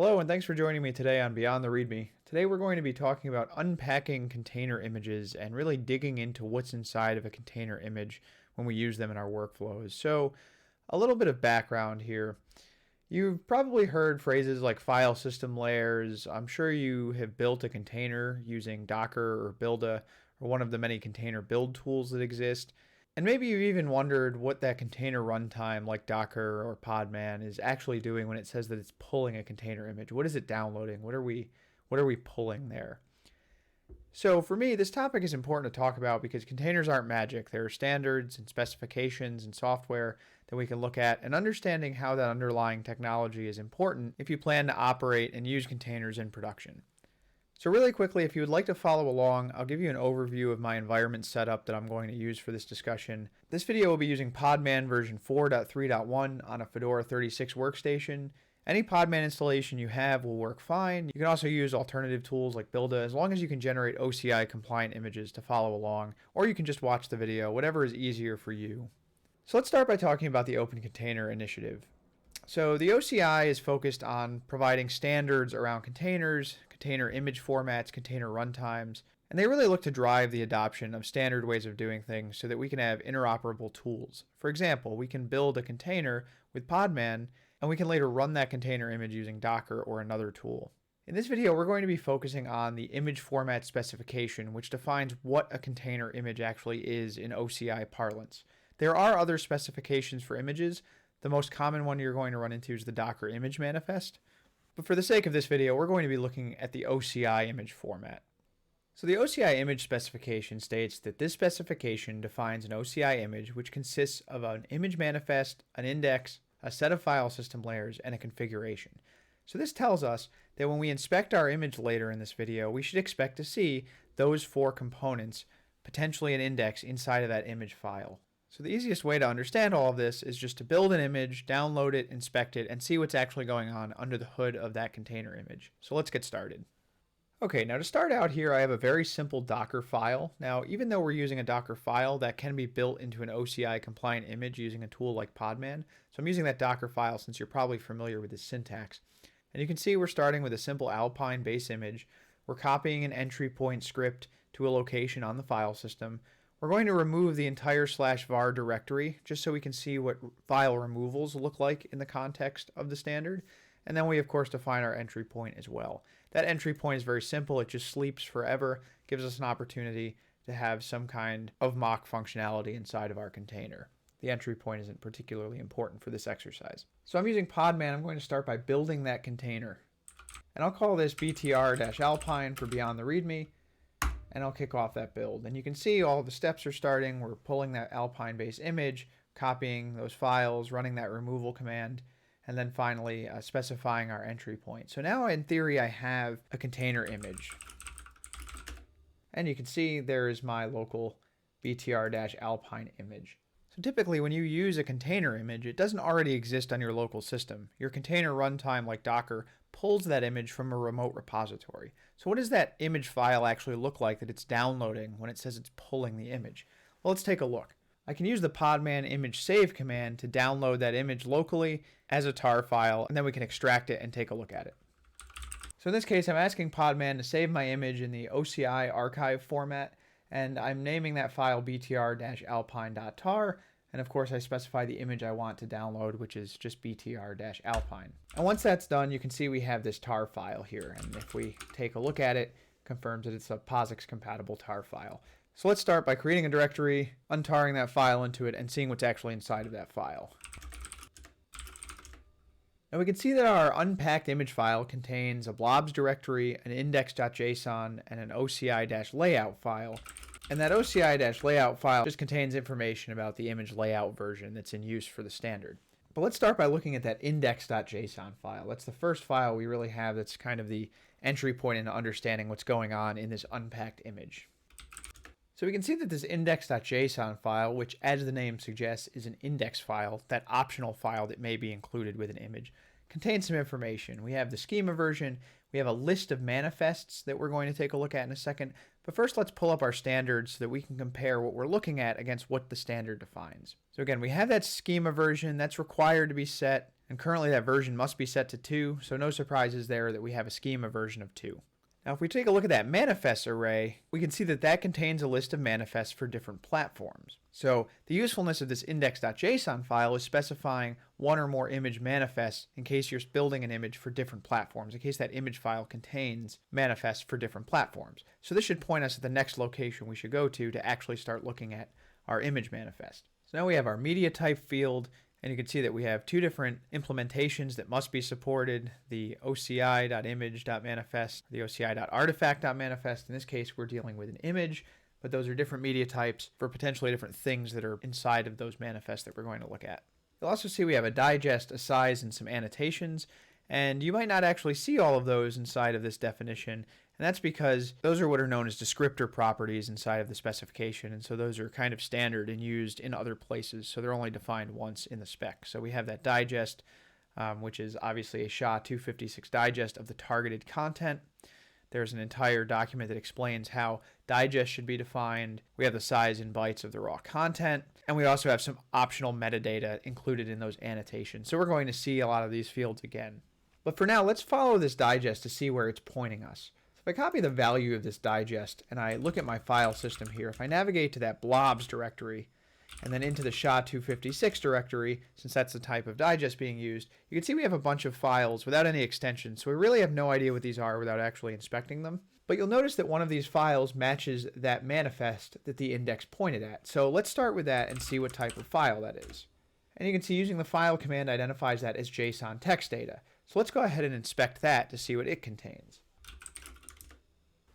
Hello, and thanks for joining me today on Beyond the README. Today we're going to be talking about unpacking container images and really digging into what's inside of a container image when we use them in our workflows. So, a little bit of background here. You've probably heard phrases like file system layers. I'm sure you have built a container using Docker or Builda or one of the many container build tools that exist. And maybe you've even wondered what that container runtime like Docker or Podman is actually doing when it says that it's pulling a container image. What is it downloading? What are we pulling there? So for me, this topic is important to talk about because containers aren't magic. There are standards and specifications and software that we can look at, and understanding how that underlying technology is important if you plan to operate and use containers in production. So really quickly, if you would like to follow along, I'll give you an overview of my environment setup that I'm going to use for this discussion. This video will be using Podman version 4.3.1 on a Fedora 36 workstation. Any Podman installation you have will work fine. You can also use alternative tools like Builda as long as you can generate OCI compliant images to follow along, or you can just watch the video, whatever is easier for you. So let's start by talking about the Open Container Initiative. So the OCI is focused on providing standards around containers, container image formats, container runtimes, and they really look to drive the adoption of standard ways of doing things so that we can have interoperable tools. For example, we can build a container with Podman, and we can later run that container image using Docker or another tool. In this video, we're going to be focusing on the image format specification, which defines what a container image actually is in OCI parlance. There are other specifications for images. The most common one you're going to run into is the Docker image manifest. But for the sake of this video, we're going to be looking at the OCI image format. So the OCI image specification states that this specification defines an OCI image which consists of an image manifest, an index, a set of file system layers, and a configuration. So this tells us that when we inspect our image later in this video, we should expect to see those four components, potentially an index inside of that image file. So the easiest way to understand all of this is just to build an image, download it, inspect it, and see what's actually going on under the hood of that container image. So let's get started. Okay, now to start out here, I have a very simple Docker file. Now, even though we're using a Docker file, that can be built into an OCI compliant image using a tool like Podman. So I'm using that Docker file since you're probably familiar with the syntax. And you can see we're starting with a simple Alpine base image. We're copying an entry point script to a location on the file system. We're going to remove the entire /var directory just so we can see what file removals look like in the context of the standard. And then we, of course, define our entry point as well. That entry point is very simple. It just sleeps forever, gives us an opportunity to have some kind of mock functionality inside of our container. The entry point isn't particularly important for this exercise. So I'm using Podman. I'm going to start by building that container. And I'll call this btr-alpine for Beyond the README. And I'll kick off that build. And you can see all the steps are starting. We're pulling that Alpine base image, copying those files, running that removal command, and then finally specifying our entry point. So now in theory I have a container image. And you can see there is my local btr-alpine image. So typically when you use a container image, it doesn't already exist on your local system. Your container runtime like Docker pulls that image from a remote repository. So what does that image file actually look like that it's downloading when it says it's pulling the image? Well, let's take a look. I can use the Podman image save command to download that image locally as a tar file, and then we can extract it and take a look at it. So in this case, I'm asking Podman to save my image in the OCI archive format, and I'm naming that file btr-alpine.tar, and of course I specify the image I want to download, which is just btr-alpine. And once that's done, you can see we have this tar file here, and if we take a look at it, confirms that it's a POSIX compatible tar file. So let's start by creating a directory, untarring that file into it, and seeing what's actually inside of that file. Now we can see that our unpacked image file contains a blobs directory, an index.json, and an OCI-layout file. And that OCI-layout file just contains information about the image layout version that's in use for the standard. But let's start by looking at that index.json file. That's the first file we really have that's kind of the entry point into understanding what's going on in this unpacked image. So we can see that this index.json file, which as the name suggests is an index file, that optional file that may be included with an image, contains some information. We have the schema version, we have a list of manifests that we're going to take a look at in a second, but first let's pull up our standards so that we can compare what we're looking at against what the standard defines. So again, we have that schema version that's required to be set, And currently that version must be set to 2, so no surprises there that we have a schema version of 2. Now if we take a look at that manifest array, we can see that that contains a list of manifests for different platforms. So the usefulness of this index.json file is specifying one or more image manifests in case you're building an image for different platforms, in case that image file contains manifests for different platforms. So this should point us at the next location we should go to actually start looking at our image manifest. So now we have our media type field, and you can see that we have 2 different implementations that must be supported, the OCI.image.manifest, the OCI.artifact.manifest. In this case, we're dealing with an image, but those are different media types for potentially different things that are inside of those manifests that we're going to look at. You'll also see we have a digest, a size, and some annotations, and you might not actually see all of those inside of this definition, and that's because those are what are known as descriptor properties inside of the specification, and so those are kind of standard and used in other places, so they're only defined once in the spec. So we have that digest, which is obviously a SHA-256 digest of the targeted content. There's an entire document that explains how digest should be defined. We have the size in bytes of the raw content, and we also have some optional metadata included in those annotations. So we're going to see a lot of these fields again. But for now, let's follow this digest to see where it's pointing us. So if I copy the value of this digest and I look at my file system here, if I navigate to that blobs directory and then into the SHA-256 directory, since that's the type of digest being used, you can see we have a bunch of files without any extensions, so we really have no idea what these are without actually inspecting them. But you'll notice that one of these files matches that manifest that the index pointed at. So let's start with that and see what type of file that is. And you can see using the file command identifies that as JSON text data. So let's go ahead and inspect that to see what it contains.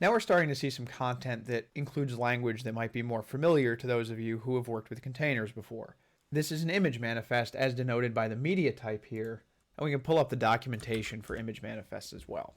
Now we're starting to see some content that includes language that might be more familiar to those of you who have worked with containers before. This is an image manifest as denoted by the media type here, and we can pull up the documentation for image manifests as well.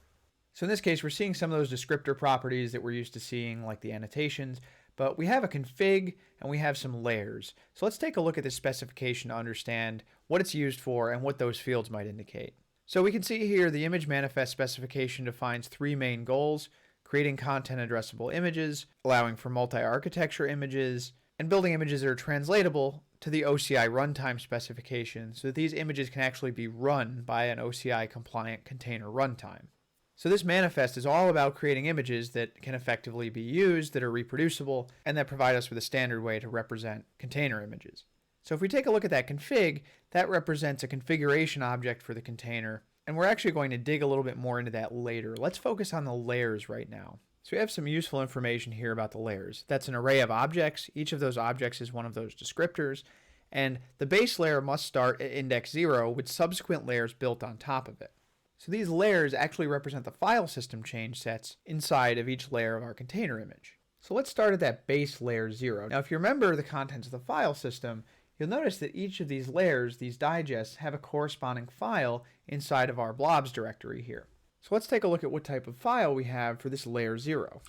So in this case, we're seeing some of those descriptor properties that we're used to seeing, like the annotations, but we have a config and we have some layers. So let's take a look at this specification to understand what it's used for and what those fields might indicate. So we can see here the image manifest specification defines 3 main goals: creating content addressable images, allowing for multi-architecture images, and building images that are translatable to the OCI runtime specification so that these images can actually be run by an OCI compliant container runtime. So this manifest is all about creating images that can effectively be used, that are reproducible, and that provide us with a standard way to represent container images. So if we take a look at that config, that represents a configuration object for the container, and we're actually going to dig a little bit more into that later. Let's focus on the layers right now. So we have some useful information here about the layers. That's an array of objects. Each of those objects is one of those descriptors, and the base layer must start at index 0 with subsequent layers built on top of it. So these layers actually represent the file system change sets inside of each layer of our container image. So let's start at that base layer 0. Now if you remember the contents of the file system, you'll notice that each of these layers, these digests, have a corresponding file inside of our blobs directory here. So let's take a look at what type of file we have for this layer 0.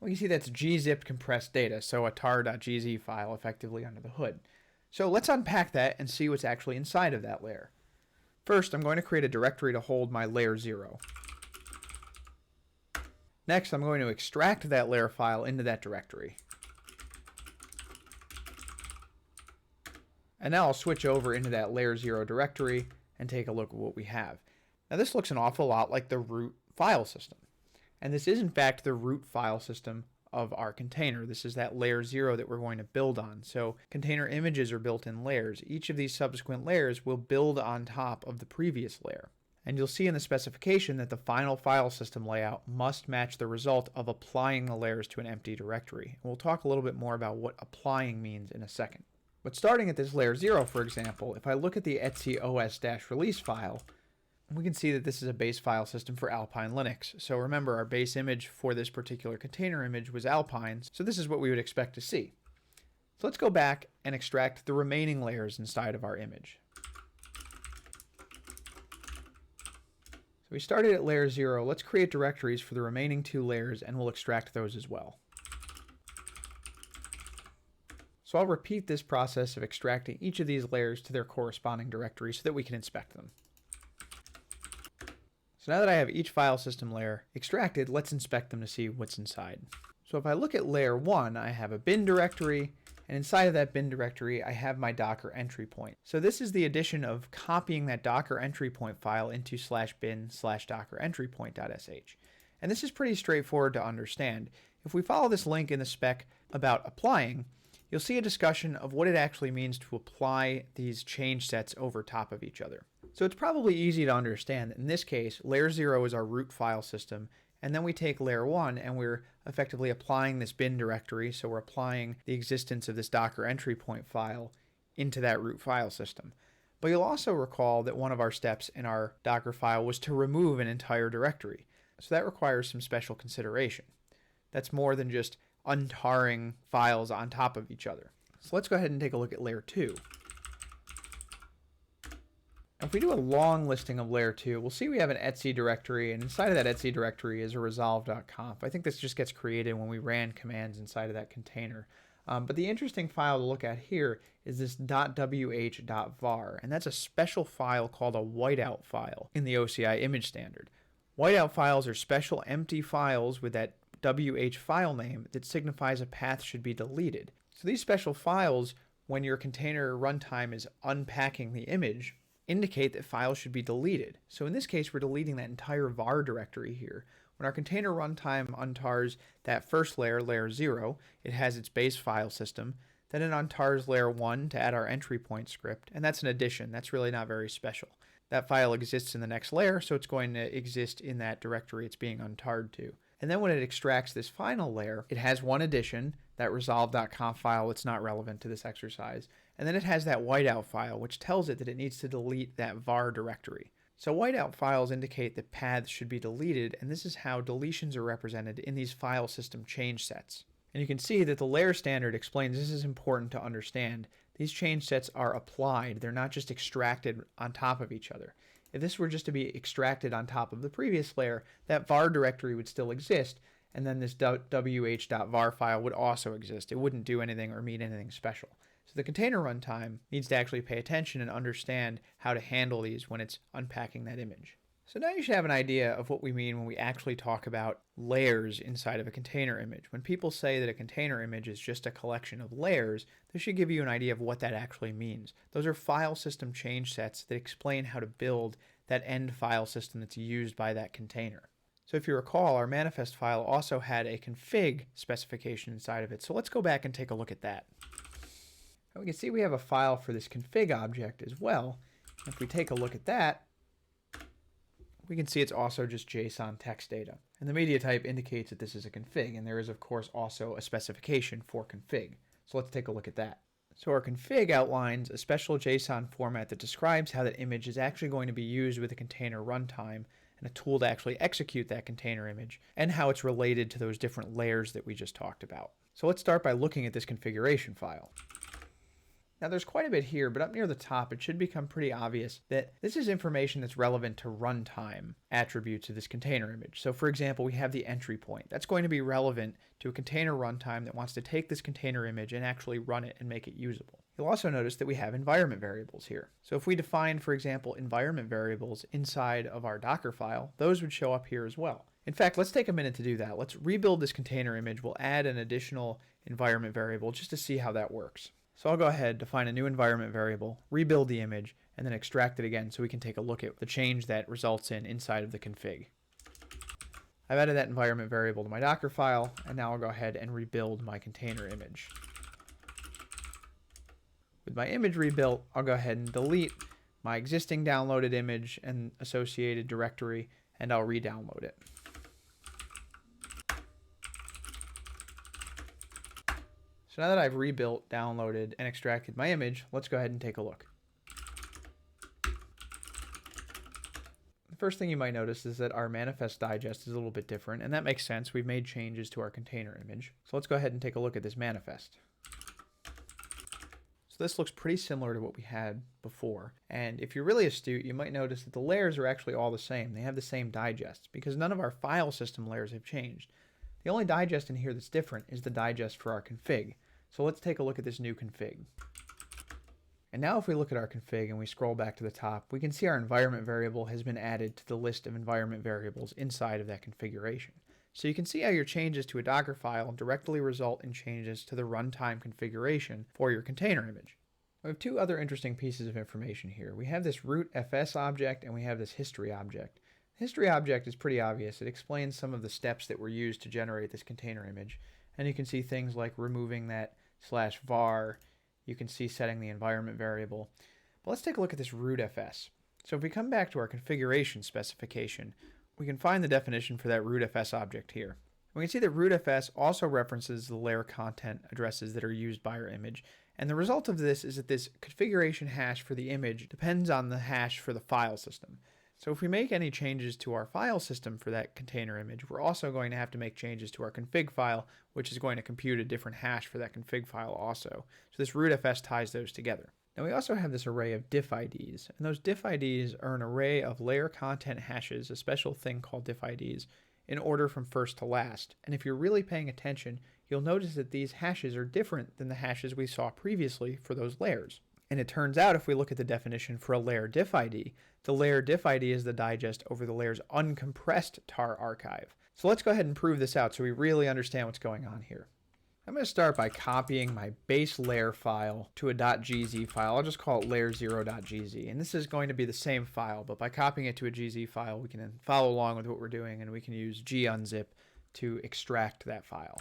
We can see that's gzip compressed data, so a tar.gz file effectively under the hood. So let's unpack that and see what's actually inside of that layer. First, I'm going to create a directory to hold my layer 0. Next, I'm going to extract that layer file into that directory. And now I'll switch over into that layer 0 directory and take a look at what we have. Now this looks an awful lot like the root file system. And this is in fact the root file system of our container. This is that layer 0 that we're going to build on. So container images are built in layers. Each of these subsequent layers will build on top of the previous layer. And you'll see in the specification that the final file system layout must match the result of applying the layers to an empty directory. And we'll talk a little bit more about what applying means in a second. But starting at this layer 0, for example, if I look at the etc os-release file, we can see that this is a base file system for Alpine Linux. So remember, our base image for this particular container image was Alpine, so this is what we would expect to see. So let's go back and extract the remaining layers inside of our image. So we started at layer 0. Let's create directories for the remaining 2 layers, and we'll extract those as well. So I'll repeat this process of extracting each of these layers to their corresponding directory so that we can inspect them. So now that I have each file system layer extracted, let's inspect them to see what's inside. So if I look at layer 1, I have a bin directory, And inside of that bin directory, I have my Docker entry point. So this is the addition of copying that Docker entry point file into /bin/docker entry point.sh. And this is pretty straightforward to understand. If we follow this link in the spec about applying, you'll see a discussion of what it actually means to apply these change sets over top of each other. So it's probably easy to understand that in this case, layer 0 is our root file system, and then we take layer 1 and we're effectively applying this bin directory, so we're applying the existence of this Docker entry point file into that root file system. But you'll also recall that one of our steps in our Docker file was to remove an entire directory. So that requires some special consideration. That's more than just untarring files on top of each other. So let's go ahead and take a look at layer 2. If we do a long listing of layer 2, we'll see we have an etc directory, and inside of that etc directory is a resolve.conf. I think this just gets created when we ran commands inside of that container. But the interesting file to look at here is this .wh.var, and that's a special file called a whiteout file in the OCI image standard. Whiteout files are special empty files with that WH file name that signifies a path should be deleted. So these special files, when your container runtime is unpacking the image, indicate that files should be deleted. So in this case, we're deleting that entire var directory here. When our container runtime untars that first layer, layer 0, it has its base file system. Then it untars layer 1 to add our entry point script, and that's an addition. That's really not very special. That file exists in the next layer, so it's going to exist in that directory it's being untarred to. And then when it extracts this final layer, it has one addition, that resolve.conf file that's not relevant to this exercise. And then it has that whiteout file, which tells it that it needs to delete that var directory. So whiteout files indicate that paths should be deleted, and this is how deletions are represented in these file system change sets. And you can see that the layer standard explains this is important to understand. These change sets are applied. They're not just extracted on top of each other. If this were just to be extracted on top of the previous layer, that var directory would still exist, and then this wh.var file would also exist. It wouldn't do anything or mean anything special. So the container runtime needs to actually pay attention and understand how to handle these when it's unpacking that image. So now you should have an idea of what we mean when we actually talk about layers inside of a container image. When people say that a container image is just a collection of layers, this should give you an idea of what that actually means. Those are file system change sets that explain how to build that end file system that's used by that container. So if you recall, our manifest file also had a config specification inside of it. So let's go back and take a look at that. And we can see we have a file for this config object as well. If we take a look at that, we can see it's also just JSON text data. And the media type indicates that this is a config, and there is of course also a specification for config. So let's take a look at that. So our config outlines a special JSON format that describes how that image is actually going to be used with a container runtime and a tool to actually execute that container image, and how it's related to those different layers that we just talked about. So let's start by looking at this configuration file. Now there's quite a bit here, but up near the top it should become pretty obvious that this is information that's relevant to runtime attributes of this container image. So for example, we have the entry point. That's going to be relevant to a container runtime that wants to take this container image and actually run it and make it usable. You'll also notice that we have environment variables here. So if we define, for example, environment variables inside of our Docker file, those would show up here as well. In fact, let's take a minute to do that. Let's rebuild this container image. We'll add an additional environment variable just to see how that works. So I'll go ahead, define a new environment variable, rebuild the image, and then extract it again so we can take a look at the change that results in inside of the config. I've added that environment variable to my Docker file, and now I'll go ahead and rebuild my container image. With my image rebuilt, I'll go ahead and delete my existing downloaded image and associated directory, and I'll re-download it. So now that I've rebuilt, downloaded, and extracted my image, let's go ahead and take a look. The first thing you might notice is that our manifest digest is a little bit different, and that makes sense. We've made changes to our container image. So let's go ahead and take a look at this manifest. So this looks pretty similar to what we had before. And if you're really astute, you might notice that the layers are actually all the same. They have the same digests because none of our file system layers have changed. The only digest in here that's different is the digest for our config. So let's take a look at this new config. And now if we look at our config and we scroll back to the top, we can see our environment variable has been added to the list of environment variables inside of that configuration. So you can see how your changes to a Docker file directly result in changes to the runtime configuration for your container image. We have two other interesting pieces of information here. We have this root fs object and we have this history object. The history object is pretty obvious. It explains some of the steps that were used to generate this container image. And you can see things like removing that /var. You can see setting the environment variable. But let's take a look at this root fs. So if we come back to our configuration specification, we can find the definition for that root fs object here. We can see that root fs also references the layer content addresses that are used by our image. And the result of this is that this configuration hash for the image depends on the hash for the file system. So if we make any changes to our file system for that container image, we're also going to have to make changes to our config file, which is going to compute a different hash for that config file also. So this rootfs ties those together. Now we also have this array of diff IDs, and those diff IDs are an array of layer content hashes, a special thing called diff IDs, in order from first to last. And if you're really paying attention, you'll notice that these hashes are different than the hashes we saw previously for those layers. And it turns out if we look at the definition for a layer diff ID, the layer diff ID is the digest over the layer's uncompressed tar archive. So let's go ahead and prove this out so we really understand what's going on here. I'm going to start by copying my base layer file to a .gz file. I'll just call it layer0.gz. And this is going to be the same file, but by copying it to a gz file, we can then follow along with what we're doing, and we can use gunzip to extract that file.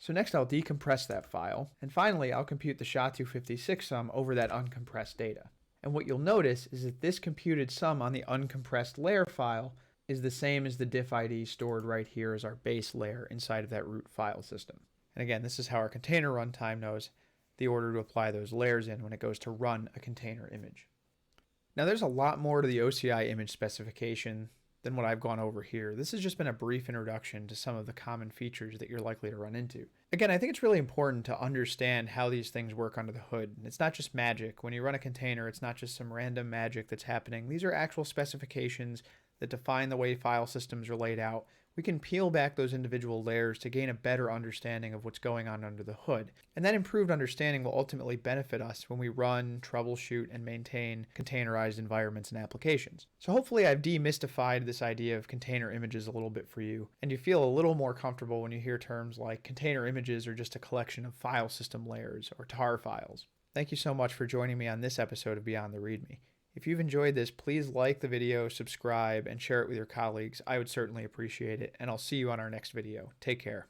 So next I'll decompress that file, and finally I'll compute the SHA-256 sum over that uncompressed data. And what you'll notice is that this computed sum on the uncompressed layer file is the same as the diff ID stored right here as our base layer inside of that root file system. And again, this is how our container runtime knows the order to apply those layers in when it goes to run a container image. Now there's a lot more to the OCI image specification than what I've gone over here. This has just been a brief introduction to some of the common features that you're likely to run into. Again, I think it's really important to understand how these things work under the hood. It's not just magic. When you run a container, it's not just some random magic that's happening. These are actual specifications that define the way file systems are laid out. We can peel back those individual layers to gain a better understanding of what's going on under the hood. And that improved understanding will ultimately benefit us when we run, troubleshoot, and maintain containerized environments and applications. So hopefully I've demystified this idea of container images a little bit for you, and you feel a little more comfortable when you hear terms like container images are just a collection of file system layers or tar files. Thank you so much for joining me on this episode of Beyond the README. If you've enjoyed this, please like the video, subscribe, and share it with your colleagues. I would certainly appreciate it, and I'll see you on our next video. Take care.